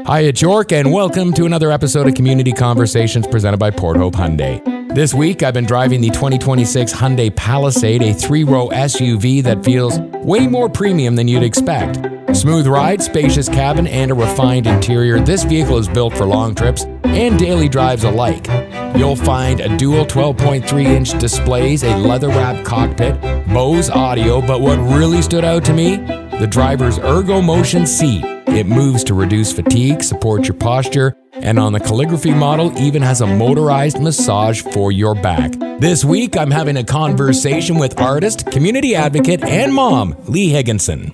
Hi, it's York, and welcome to another episode of Community Conversations presented by Port Hope Hyundai. This week, I've been driving the 2026 Hyundai Palisade, a three-row SUV that feels way more premium than you'd expect. Smooth ride, spacious cabin, and a refined interior, this vehicle is built for long trips and daily drives alike. You'll find a dual 12.3-inch displays, a leather-wrapped cockpit, Bose audio, but what really stood out to me? The driver's ergo motion seat. It moves to reduce fatigue, support your posture, and on the calligraphy model even has a motorized massage for your back. This week, I'm having a conversation with artist, community advocate, and mom, Lee Higginson.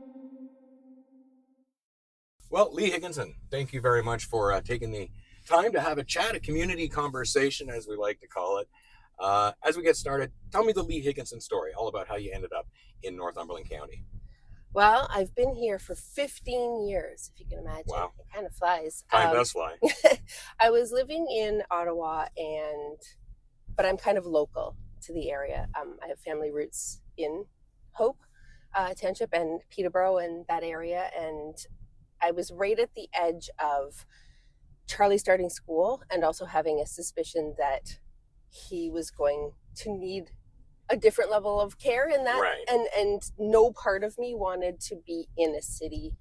Well, Lee Higginson, thank you very much for taking the time to have a chat, a community conversation, as we like to call it. As we get started, tell me the Lee Higginson story, all about how you ended up in Northumberland County. Well, I've been here for 15 years, if you can imagine. Wow. It kind of flies. Time does fly. I was living in Ottawa, but I'm kind of local to the area. I have family roots in Hope Township and Peterborough and that area, and I was right at the edge of Charlie starting school and also having a suspicion that he was going to need a different level of care in that. Right. And no part of me wanted to be in a city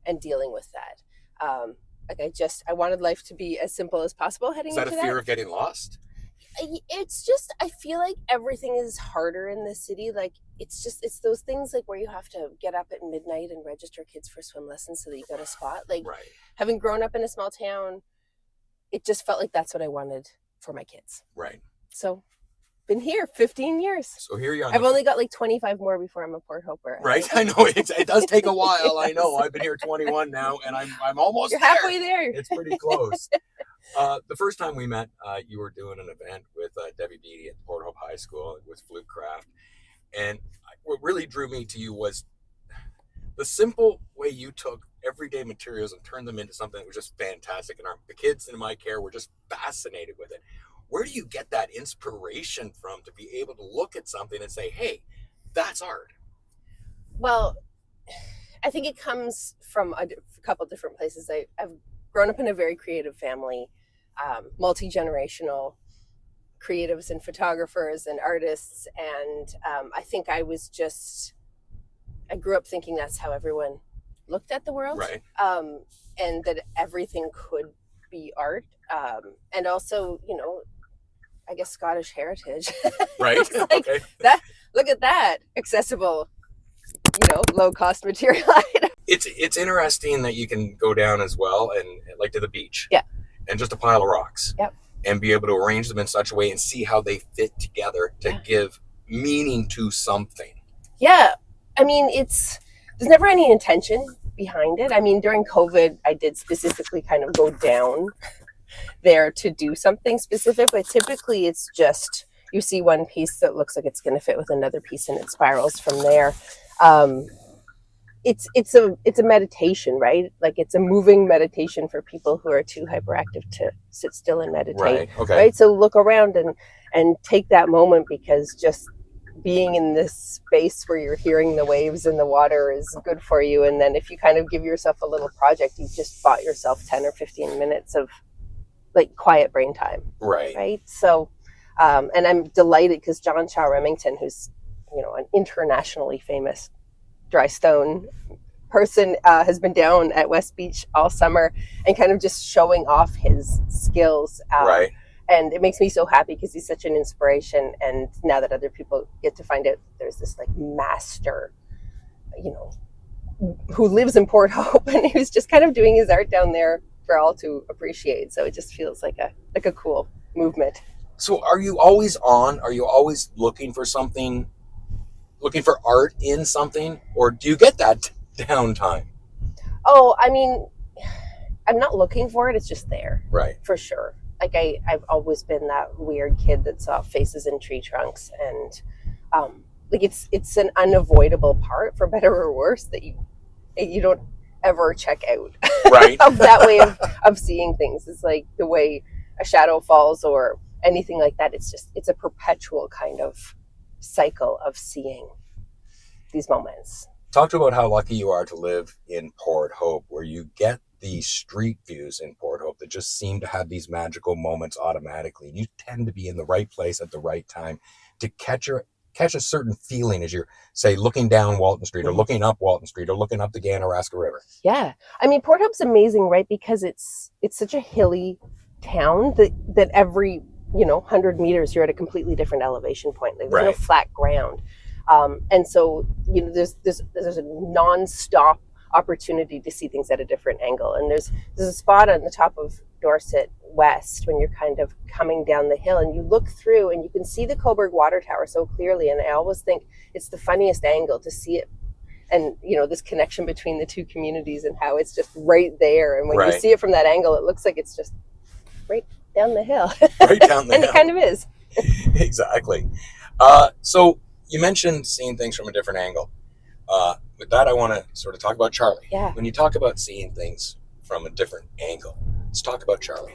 and dealing with that. I wanted life to be as simple as possible heading into that. Is that a fear of getting lost? It's just, I feel like everything is harder in the city. Like, it's those things like where you have to get up at midnight and register kids for swim lessons so that you got a spot. Like, right. Having grown up in a small town, it just felt like that's what I wanted for my kids. Right. So, been here 15 years. So here you are. I've only got like 25 more before I'm a Port Hoper. Right. I know it does take a while. I know. I've been here 21 now, and I'm almost You're there. halfway there. It's pretty close. The first time we met, you were doing an event with Debbie Beattie at Port Hope High School with Flute Craft, and what really drew me to you was the simple way you took everyday materials and turned them into something that was just fantastic. And the kids in my care were just fascinated with it. Where do you get that inspiration from to be able to look at something and say, hey, that's art? Well, I think it comes from a couple different places. I've grown up in a very creative family, multi-generational creatives and photographers and artists. And I think I grew up thinking that's how everyone looked at the world. Right. And that everything could be art. And also, I guess Scottish heritage. Right. Like okay. Look at that accessible, low cost material item. It's interesting that you can go down as well and like to the beach. Yeah. And just a pile of rocks. Yep. And be able to arrange them in such a way and see how they fit together to give meaning to something. Yeah. I mean, there's never any intention behind it. I mean, during COVID, I did specifically kind of go down there to do something specific, but typically it's just you see one piece that looks like it's going to fit with another piece and it spirals from there. It's a meditation, right? Like, it's a moving meditation for people who are too hyperactive to sit still and meditate. Right. Okay. Right. So look around and take that moment, because just being in this space where you're hearing the waves in the water is good for you. And then if you kind of give yourself a little project, you've just bought yourself 10 or 15 minutes of like quiet brain time. Right. Right. So, and I'm delighted because John Shaw Remington, who's, an internationally famous dry stone person, has been down at West Beach all summer and kind of just showing off his skills. Right. And it makes me so happy because he's such an inspiration. And now that other people get to find out there's this like master, who lives in Port Hope and who's just kind of doing his art down there for all to appreciate. So it just feels like a cool movement. So are you always on? Are you always looking for something, looking for art in something? Or do you get that downtime? Oh, I mean, I'm not looking for it. It's just there. Right. For sure. Like I've always been that weird kid that saw faces in tree trunks. And like it's an unavoidable part, for better or worse, that you don't ever check out. Right. Of that way of seeing things. It's like the way a shadow falls or anything like that. It's a perpetual kind of cycle of seeing these moments. Talk about how lucky you are to live in Port Hope, where you get the street views in Port Hope that just seem to have these magical moments automatically. You tend to be in the right place at the right time to catch a certain feeling as you're, say, looking down Walton Street or looking up Walton Street or looking up the Ganaraska River. Yeah. I mean, Port Hope's amazing, right? Because it's such a hilly town that every, 100 meters, you're at a completely different elevation point. Like, there's no flat ground. And so, there's a non-stop opportunity to see things at a different angle. And there's a spot on the top of Dorset West when you're kind of coming down the hill and you look through and you can see the Coburg Water Tower so clearly. And I always think it's the funniest angle to see it. And, this connection between the two communities and how it's just right there. And when you see it from that angle, it looks like it's just right down the hill. Right down the hill. And it kind of is. Exactly. So you mentioned seeing things from a different angle. With that, I want to sort of talk about Charlie. Yeah. When you talk about seeing things from a different angle, let's talk about Charlie.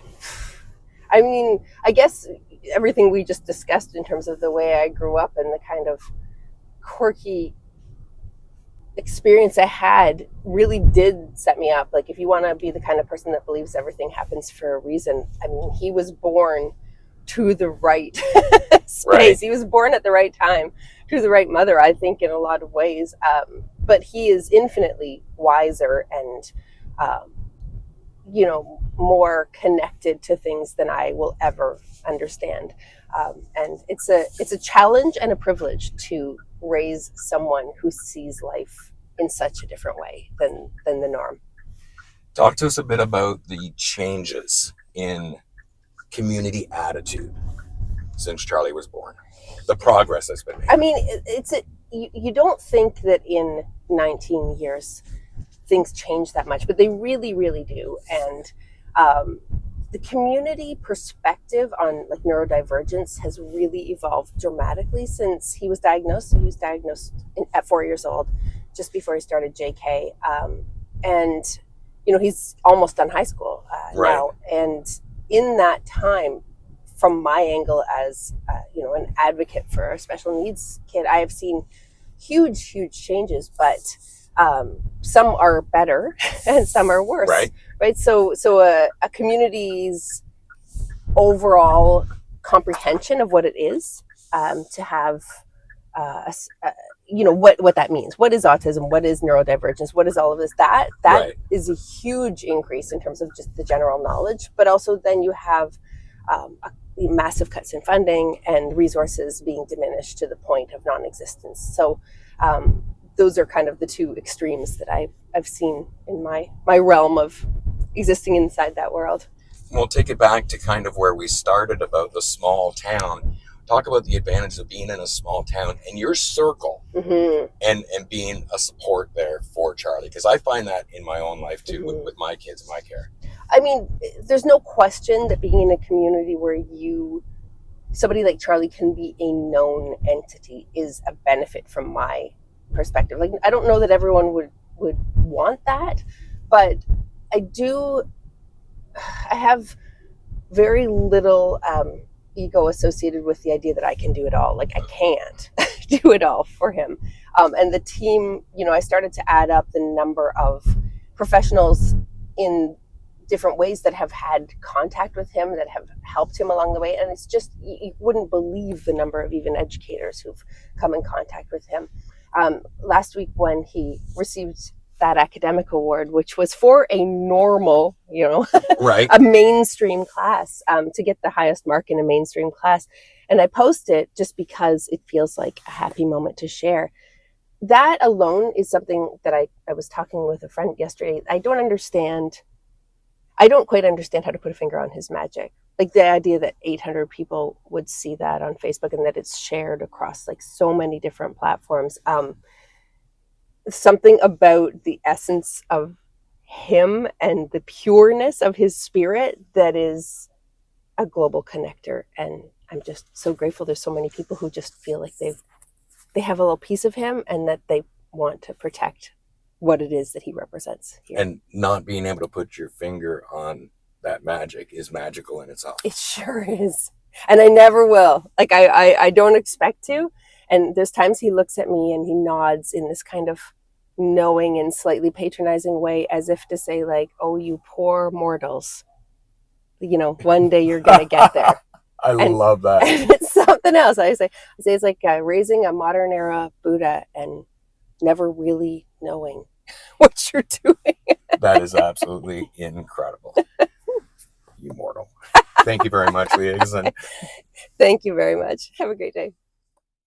I mean, I guess everything we just discussed in terms of the way I grew up and the kind of quirky experience I had really did set me up. Like, if you want to be the kind of person that believes everything happens for a reason, I mean, he was born to the right space. He was born at the right time to the right mother, I think, in a lot of ways. But he is infinitely wiser and, more connected to things than I will ever understand. And it's a challenge and a privilege to raise someone who sees life in such a different way than the norm. Talk to us a bit about the changes in community attitude since Charlie was born. The progress that's been made. I mean, you don't think that in 19 years things change that much, but they really, really do. And the community perspective on like neurodivergence has really evolved dramatically since he was diagnosed. He was diagnosed at 4 years old, just before he started JK. And, he's almost done high school now. And in that time, from my angle as, an advocate for a special needs kid, I have seen huge, huge changes, but some are better and some are worse. Right. So a community's overall comprehension of what it is to have, what that means. What is autism? What is neurodivergence? What is all of this? That is a huge increase in terms of just the general knowledge, but also then you have massive cuts in funding and resources being diminished to the point of non-existence. So those are kind of the two extremes that I've seen in my realm of existing inside that world. We'll take it back to kind of where we started about the small town. Talk about the advantage of being in a small town and your circle and being a support there for Charlie. Because I find that in my own life too, with my kids and my care. I mean, there's no question that being in a community where somebody like Charlie can be a known entity is a benefit from my perspective. Like, I don't know that everyone would want that, but I have very little ego associated with the idea that I can do it all. Like, I can't do it all for him. And the team, I started to add up the number of professionals in different ways that have had contact with him, that have helped him along the way. And it's just, you wouldn't believe the number of even educators who've come in contact with him. Last week when he received that academic award, which was for a normal, a mainstream class, to get the highest mark in a mainstream class. And I post it just because it feels like a happy moment to share. That alone is something that I was talking with a friend yesterday. I don't quite understand how to put a finger on his magic. Like, the idea that 800 people would see that on Facebook and that it's shared across like so many different platforms. Something about the essence of him and the pureness of his spirit that is a global connector. And I'm just so grateful there's so many people who just feel like they have a little piece of him and that they want to protect what it is that he represents here. And not being able to put your finger on that magic is magical in itself. It sure is. And I never will. Like, I don't expect to. And there's times he looks at me and he nods in this kind of knowing and slightly patronizing way, as if to say like, oh, you poor mortals, you know, one day you're going to get there. I love that. And it's something else. I say it's like raising a modern era Buddha and never really knowing what you're doing. That is absolutely incredible. You mortal. Thank you very much, Leah. Thank you very much. Have a great day.